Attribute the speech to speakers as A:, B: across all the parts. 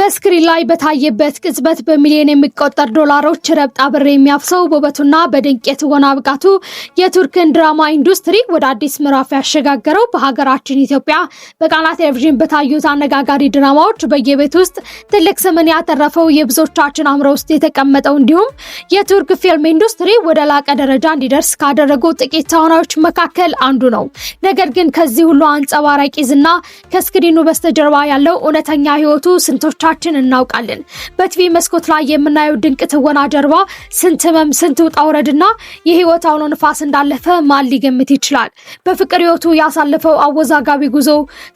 A: በስክሪን ላይ በታየበት ቅጽበት በሚሊዮን የሚቆጠር ዶላሮች ረብጣ ብር የሚያፍሰው ውበቱና በድንቅ የትወና ብቃቱ የቱርክን ድራማ ኢንዱስትሪ ወደ አዲስ ምዕራፍ ያሸጋገረው በሀገራችን ኢትዮጵያ በቃና ቴሌቪዥን በታዩት አነጋጋሪ ድራማዎች በየቤት ውስጥ ትልቅ ስምን ያተረፈው የብዙዎቻችን አእምሮ ውስጥ የተቀመጠው እንዲሁም የቱርክ ፊልም ኢንዱስትሪ ወደ ላቀ ደረጃ እንዲደርስ ካደረጉ ጥቂት ተዋናዮች መካከል አንዱ ነው። ነገር ግን ከዚህ ሁሉ አንጸባራቂ ዝና ከስክሪኑ በስተጀርባ ያለው እውነተኛ ህይወቱ ስንቶቻችን እናውቃለን? በቲቪ መስኮት ላይ የምናየው ድንቅ ትወና ጀርባ ስንት ህመም፣ ስንት ውጣ ውረድና የህይወት አውሎ ንፋስ እንዳለፈ ማን ሊገምት ይችላል? በፍቅር ህይወቱ ያሳለፈው አወዛጋቢ ጉዞ፣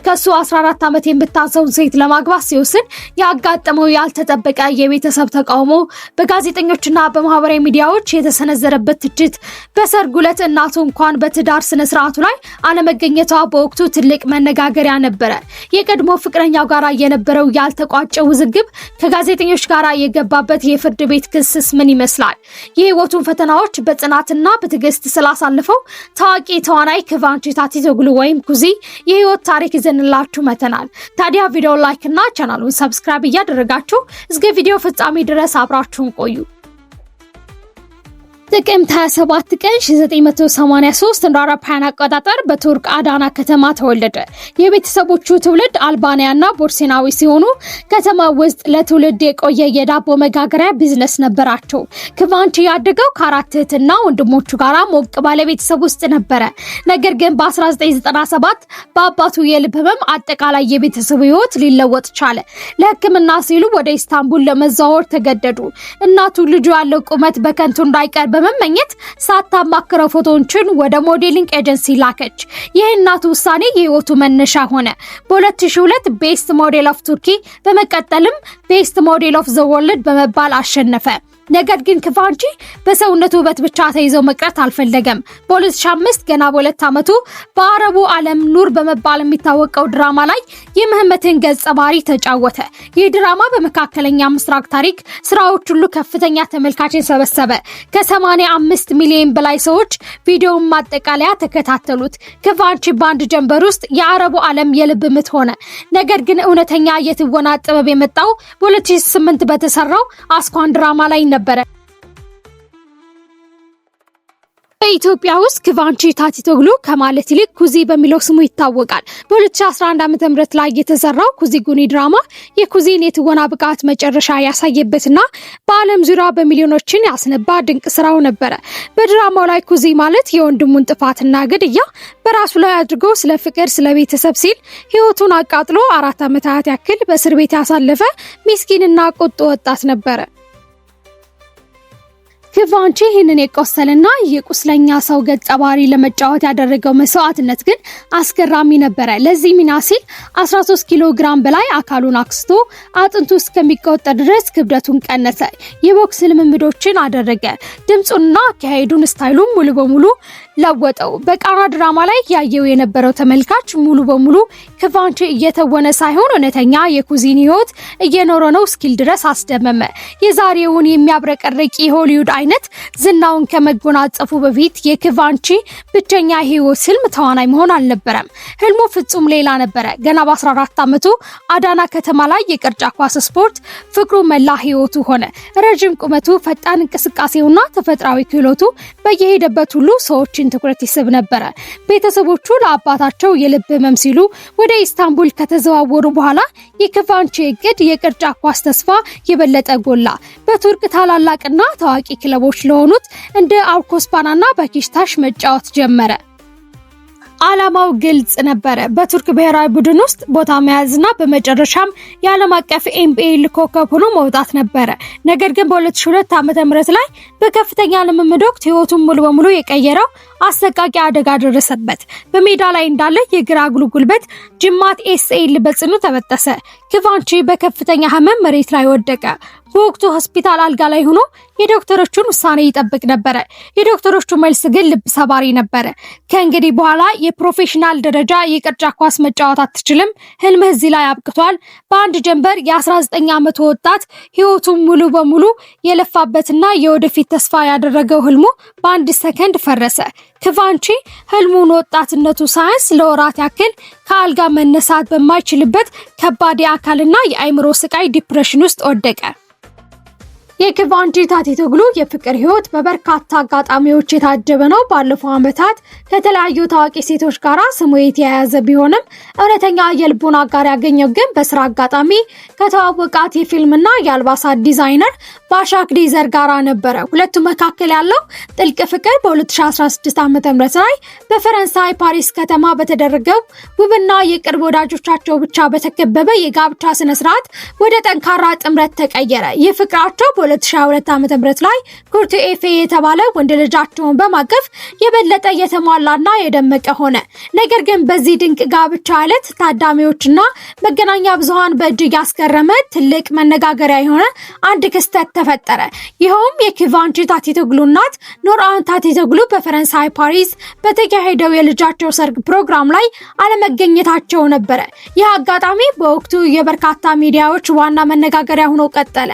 A: ከሱ 14 ዓመት የምታንሰውን ሴት ለማግባት ሲወስን ያጋጠመው ያልተጠበቀ የቤተሰብ ተቃውሞ፣ በጋዜጠኞችና በማህበራዊ ሚዲያዎች የተሰነዘረበት ትችት፣ በሰርጉ ዕለት እናቱ እንኳን በትዳር ስነ ስርዓቱ ላይ አለመገኘቷ በወቅቱ ትልቅ መነጋገሪያ ነበረ። የቀድሞ ፍቅረኛው ጋር የነበረው ያልተቋጨ ውዝግብ፣ ከጋዜጠኞች ጋር የገባበት የፍርድ ቤት ክስስ ምን ይመስላል? የህይወቱን ፈተናዎች በጽናትና በትዕግስት ስላሳለፈው ታዋቂ ተዋናይ ክቫንቺ ታቲቶግሉ ወይም ኩዚ የህይወት ታሪክ ይዘንላችሁ መተናል። ታዲያ ቪዲዮ ላይክ እና ቻናሉን ሰብስክራይብ እያደረጋችሁ እስከ ቪዲዮ ፍጻሜ ድረስ አብራችሁን ቆዩ። ጥቅምት 27 ቀን 1983 እንደ አውሮፓውያን አቆጣጠር በቱርክ አዳና ከተማ ተወለደ። የቤተሰቦቹ ትውልድ አልባንያና ቦርሴናዊ ሲሆኑ ከተማ ውስጥ ለትውልድ የቆየ የዳቦ መጋገሪያ ቢዝነስ ነበራቸው። ክቫንቺ ያደገው ከአራት እህትና ወንድሞቹ ጋር ሞቅ ባለ ቤተሰብ ውስጥ ነበረ። ነገር ግን በ1997 በአባቱ የልብ ህመም አጠቃላይ የቤተሰቡ ህይወት ሊለወጥ ቻለ። ለሕክምና ሲሉ ወደ ኢስታንቡል ለመዛወር ተገደዱ። እናቱ ልጁ ያለው ቁመት በከንቱ እንዳይቀር በመመኘት ሳታማክረው ፎቶዎችን ወደ ሞዴሊንግ ኤጀንሲ ላከች። የእናቱ ውሳኔ የህይወቱ መነሻ ሆነ። በ2002 ቤስት ሞዴል ኦፍ ቱርኪ በመቀጠልም ቤስት ሞዴል ኦፍ ዘ ወርልድ በመባል አሸነፈ። ነገር ግን ክቫንቺ በሰውነቱ ውበት ብቻ ተይዘው መቅረት አልፈለገም። በ2005 ገና በ2 ዓመቱ በአረቡ ዓለም ኑር በመባል የሚታወቀው ድራማ ላይ የምህመትን ገጸ ባህሪ ተጫወተ። ይህ ድራማ በመካከለኛ ምስራቅ ታሪክ ስራዎች ሁሉ ከፍተኛ ተመልካችን ሰበሰበ። ከ85 ሚሊዮን በላይ ሰዎች ቪዲዮውን ማጠቃለያ ተከታተሉት። ክቫንቺ በአንድ ጀንበር ውስጥ የአረቡ ዓለም የልብ ምት ሆነ። ነገር ግን እውነተኛ የትወና ጥበብ የመጣው በ2008 በተሰራው አስኳን ድራማ ላይ ነበረ። በኢትዮጵያ ውስጥ ክቫንቺ ታቲቶግሉ ከማለት ይልቅ ኩዚ በሚለው ስሙ ይታወቃል። በ2011 ዓ.ም ላይ የተሰራው ኩዚ ጉኒ ድራማ የኩዚን የትወና ብቃት መጨረሻ ያሳየበትና በዓለም ዙሪያ በሚሊዮኖችን ያስነባ ድንቅ ስራው ነበረ። በድራማው ላይ ኩዚ ማለት የወንድሙን ጥፋትና ግድያ በራሱ ላይ አድርጎ ስለ ፍቅር፣ ስለ ቤተሰብ ሲል ህይወቱን አቃጥሎ 4 ዓመታት ያክል በእስር ቤት ያሳለፈ ሚስኪንና ቁጡ ወጣት ነበረ። ክቫንቺ ይህንን የቆሰለና የቁስለኛ ሰው ገጸ ባህሪ ለመጫወት ያደረገው መስዋዕትነት ግን አስገራሚ ነበረ። ለዚህ ሚና ሲል 13 ኪሎ ግራም በላይ አካሉን አክስቶ አጥንቱ እስከሚቆጠር ድረስ ክብደቱን ቀነሰ። የቦክስ ልምምዶችን አደረገ። ድምፁንና አካሄዱን ስታይሉን ሙሉ በሙሉ ለወጠው። በቃና ድራማ ላይ ያየው የነበረው ተመልካች ሙሉ በሙሉ ክቫንቺ እየተወነ ሳይሆን እውነተኛ የኩዚን ህይወት እየኖረ ነው እስኪል ድረስ አስደመመ። የዛሬውን የሚያብረቀርቅ የሆሊውድ አይነት ዝናውን ከመጎናጸፉ በፊት የክቫንቺ ብቸኛ ህይወት ህልም ተዋናይ መሆን አልነበረም። ህልሙ ፍጹም ሌላ ነበረ። ገና በ14 ዓመቱ አዳና ከተማ ላይ የቅርጫት ኳስ ስፖርት ፍቅሩ መላ ህይወቱ ሆነ። ረጅም ቁመቱ፣ ፈጣን እንቅስቃሴውና ተፈጥሯዊ ክህሎቱ በየሄደበት ሁሉ ሰዎችን ትኩረት ይስብ ነበረ። ቤተሰቦቹ ለአባታቸው የልብ ህመም ሲሉ ወደ ኢስታንቡል ከተዘዋወሩ በኋላ የክቫንቺ እቅድ የቅርጫት ኳስ ተስፋ የበለጠ ጎላ። በቱርክ ታላላቅና ታዋቂ ክለቦች ለሆኑት እንደ አውኮስፓናና በኪሽታሽ መጫወት ጀመረ። ዓላማው ግልጽ ነበረ። በቱርክ ብሔራዊ ቡድን ውስጥ ቦታ መያዝና በመጨረሻም የዓለም አቀፍ ኤምፒኤል ኮከብ ሆኖ መውጣት ነበረ። ነገር ግን በ2002 ዓ.ም ላይ በከፍተኛ ልምምድ ወቅት ህይወቱን ሙሉ በሙሉ የቀየረው አሰቃቂ አደጋ ደረሰበት። በሜዳ ላይ እንዳለ የግራ እግሩ ጉልበት ጅማት ኤስኤል በጽኑ ተበጠሰ። ክቫንቺ በከፍተኛ ህመም መሬት ላይ ወደቀ። በወቅቱ ሆስፒታል አልጋ ላይ ሆኖ የዶክተሮቹን ውሳኔ ይጠብቅ ነበር። የዶክተሮቹ መልስ ግን ልብ ሰባሪ ነበር። ከእንግዲህ በኋላ የፕሮፌሽናል ደረጃ የቅርጫት ኳስ መጫወት አትችልም፣ ህልምህ እዚህ ላይ አብቅቷል። በአንድ ጀንበር የ19 ዓመቱ ወጣት ህይወቱን ሙሉ በሙሉ የለፋበትና የወደፊት ተስፋ ያደረገው ህልሙ በአንድ ሰከንድ ፈረሰ። ክቫንቺ ህልሙን ወጣትነቱ ሳያንስ ለወራት ያክል ከአልጋ መነሳት በማይችልበት ከባድ የአካልና የአእምሮ ስቃይ ዲፕሬሽን ውስጥ ወደቀ። የክቫንቺ ታቲቶግሉ የፍቅር ህይወት በበርካታ አጋጣሚዎች የታጀበ ነው። ባለፈው ዓመታት ከተለያዩ ታዋቂ ሴቶች ጋር ስሙ የተያያዘ ቢሆንም እውነተኛ የልቡን አጋር ያገኘው ግን በስራ አጋጣሚ ከተዋወቃት የፊልምና የአልባሳት ዲዛይነር ባሻክ ዲዘር ጋር ነበረ። ሁለቱ መካከል ያለው ጥልቅ ፍቅር በ2016 ዓ.ም ላይ በፈረንሳይ ፓሪስ ከተማ በተደረገው ውብና የቅርብ ወዳጆቻቸው ብቻ በተከበበ የጋብቻ ስነ ስርዓት ወደ ጠንካራ ጥምረት ተቀየረ። ይህ ፍቅራቸው በ2022 ዓ.ም ላይ ኩርት ኤፌ የተባለ ወንድ ልጃቸውን በማቀፍ የበለጠ የተሟላና የደመቀ ሆነ። ነገር ግን በዚህ ድንቅ ጋብቻ ዕለት ታዳሚዎችና መገናኛ ብዙሃን በእጅግ ያስገረመ ትልቅ መነጋገሪያ የሆነ አንድ ክስተት ተፈጠረ። ይኸውም የክቫንቺ ታቲቶግሉ እናት ኖርአን ታቲቶግሉ በፈረንሳይ ፓሪስ በተካሄደው የልጃቸው ሰርግ ፕሮግራም ላይ አለመገኘታቸው ነበረ። ይህ አጋጣሚ በወቅቱ የበርካታ ሚዲያዎች ዋና መነጋገሪያ ሆኖ ቀጠለ።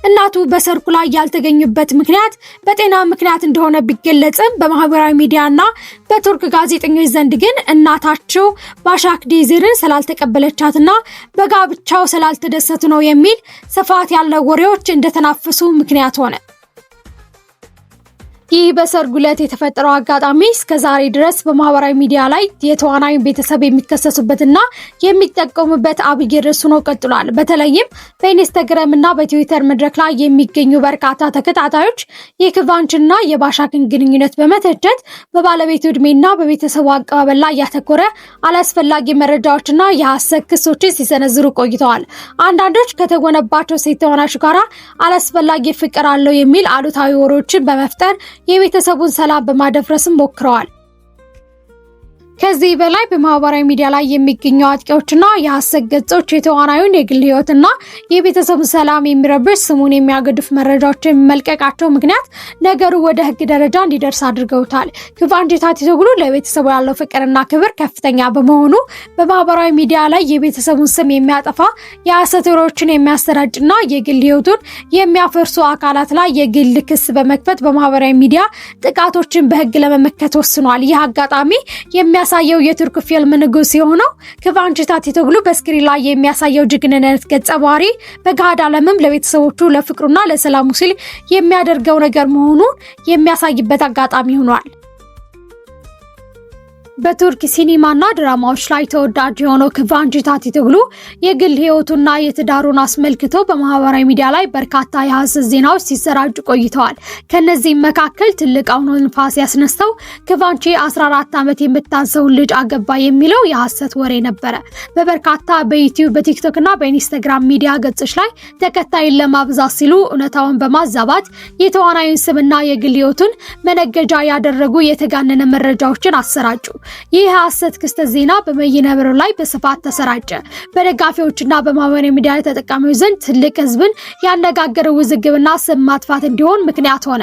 A: እናቱ በሰርጉ ላይ ያልተገኙበት ምክንያት በጤና ምክንያት እንደሆነ ቢገለጽም በማህበራዊ ሚዲያና በቱርክ ጋዜጠኞች ዘንድ ግን እናታቸው ባሻክ ዲዘርን ስላልተቀበለቻትና በጋብቻው ስላልተደሰቱ ነው የሚል ስፋት ያለው ወሬዎች እንደተናፈሱ ምክንያት ሆነ። ይህ በሰርጉ ዕለት የተፈጠረው አጋጣሚ እስከዛሬ ድረስ በማህበራዊ ሚዲያ ላይ የተዋናዩ ቤተሰብ የሚከሰሱበትና የሚጠቀሙበት አብይ ርዕስ ሆኖ ቀጥሏል። በተለይም በኢንስታግራም እና በትዊተር መድረክ ላይ የሚገኙ በርካታ ተከታታዮች የክቫንቺና የባሻክን ግንኙነት በመተቸት በባለቤቱ እድሜና በቤተሰቡ አቀባበል ላይ ያተኮረ አላስፈላጊ መረጃዎችና የሐሰት ክሶችን ሲሰነዝሩ ቆይተዋል። አንዳንዶች ከተጎነባቸው ሴት ተዋናዮች ጋር አላስፈላጊ ፍቅር አለው የሚል አሉታዊ ወሬዎችን በመፍጠር የቤተሰቡን ሰላም በማደፍረስም ሞክረዋል። ከዚህ በላይ በማህበራዊ ሚዲያ ላይ የሚገኙ አጥቂዎችና የሐሰት ገጾች የተዋናዩን የግል ህይወትና የቤተሰቡን ሰላም የሚረብሽ ስሙን የሚያገድፍ መረጃዎችን መልቀቃቸው ምክንያት ነገሩ ወደ ህግ ደረጃ እንዲደርስ አድርገውታል። ክቫንቺ ታቲቶግሉ ለቤተሰቡ ያለው ፍቅርና ክብር ከፍተኛ በመሆኑ በማህበራዊ ሚዲያ ላይ የቤተሰቡን ስም የሚያጠፋ የሐሰት ወሬዎችን የሚያሰራጭና የግል ህይወቱን የሚያፈርሱ አካላት ላይ የግል ክስ በመክፈት በማህበራዊ ሚዲያ ጥቃቶችን በህግ ለመመከት ወስኗል። ይህ አጋጣሚ የሚያሳየው የቱርክ ፊልም ንጉስ የሆነው ክቫንቺ ታቲቶግሉ በስክሪን ላይ የሚያሳየው ጀግንነት ገጸ ባህሪ በገሃድ ዓለምም ለቤተሰቦቹ ለፍቅሩና ለሰላሙ ሲል የሚያደርገው ነገር መሆኑን የሚያሳይበት አጋጣሚ ሆኗል። በቱርክ ሲኒማና ድራማዎች ላይ ተወዳጅ የሆነው ክቫንቺ ታቲቶግሉ የግል ህይወቱና የትዳሩን አስመልክቶ በማህበራዊ ሚዲያ ላይ በርካታ የሐሰት ዜናዎች ሲሰራጩ ቆይተዋል። ከነዚህም መካከል ትልቅ አውሎ ንፋስ ያስነሳው ክቫንቺ 14 ዓመት የምታዘውን ልጅ አገባ የሚለው የሐሰት ወሬ ነበረ። በበርካታ በዩቲዩብ በቲክቶክና በኢንስታግራም ሚዲያ ገጾች ላይ ተከታይን ለማብዛት ሲሉ እውነታውን በማዛባት የተዋናዩን ስምና የግል ህይወቱን መነገጃ ያደረጉ የተጋነነ መረጃዎችን አሰራጩ። ይህ ሐሰት ክስተት ዜና በመይነብሩ ላይ በስፋት ተሰራጨ። በደጋፊዎችና በማህበራዊ ሚዲያ ተጠቃሚዎች ዘንድ ትልቅ ህዝብን ያነጋገረ ውዝግብና ስም ማጥፋት እንዲሆን ምክንያት ሆነ።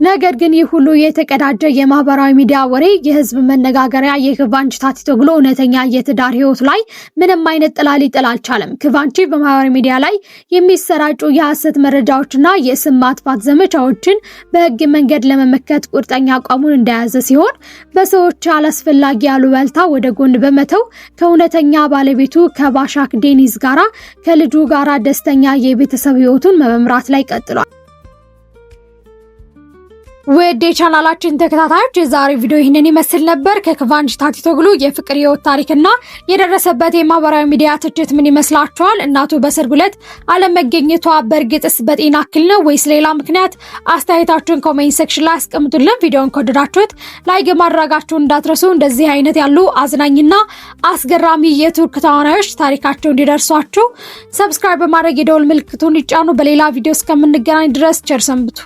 A: ነገር ግን ይህ ሁሉ የተቀዳጀ የማህበራዊ ሚዲያ ወሬ የህዝብ መነጋገሪያ የክቫንቺ ታቲቶግሉ እውነተኛ የትዳር ህይወት ላይ ምንም አይነት ጥላ ሊጥል አልቻለም። ክቫንቺ በማህበራዊ ሚዲያ ላይ የሚሰራጩ የሐሰት መረጃዎችና የስም ማጥፋት ዘመቻዎችን በህግ መንገድ ለመመከት ቁርጠኛ አቋሙን እንደያዘ ሲሆን በሰዎች አላስፈላጊ አሉባልታ ወደ ጎን በመተው ከእውነተኛ ባለቤቱ ከባሻክ ዴኒዝ ጋራ ከልጁ ጋራ ደስተኛ የቤተሰብ ህይወቱን መምራት ላይ ቀጥሏል። ወደ ቻናላችን ተከታታዮች የዛሬ ቪዲዮ ይህንን ይመስል ነበር። ከክቫንቺ ታቲቶግሉ የፍቅር ህይወት ታሪክና የደረሰበት የማህበራዊ ሚዲያ ትችት ምን ይመስላችኋል? እናቱ በሰርጉ ዕለት አለመገኘቷ በእርግጥስ በጤና እክል ነው ወይስ ሌላ ምክንያት? አስተያየታችሁን ኮሜንት ሴክሽን ላይ አስቀምጡልን። ቪዲዮውን ከወደዳችሁት ላይክ ማድረጋችሁን እንዳትረሱ። እንደዚህ አይነት ያሉ አዝናኝና አስገራሚ የቱርክ ተዋናዮች ታሪካቸው እንዲደርሷችሁ ሰብስክራይብ በማድረግ የደወል ምልክቱን ይጫኑ። በሌላ ቪዲዮ እስከምንገናኝ ድረስ ቸር ሰንብቱ።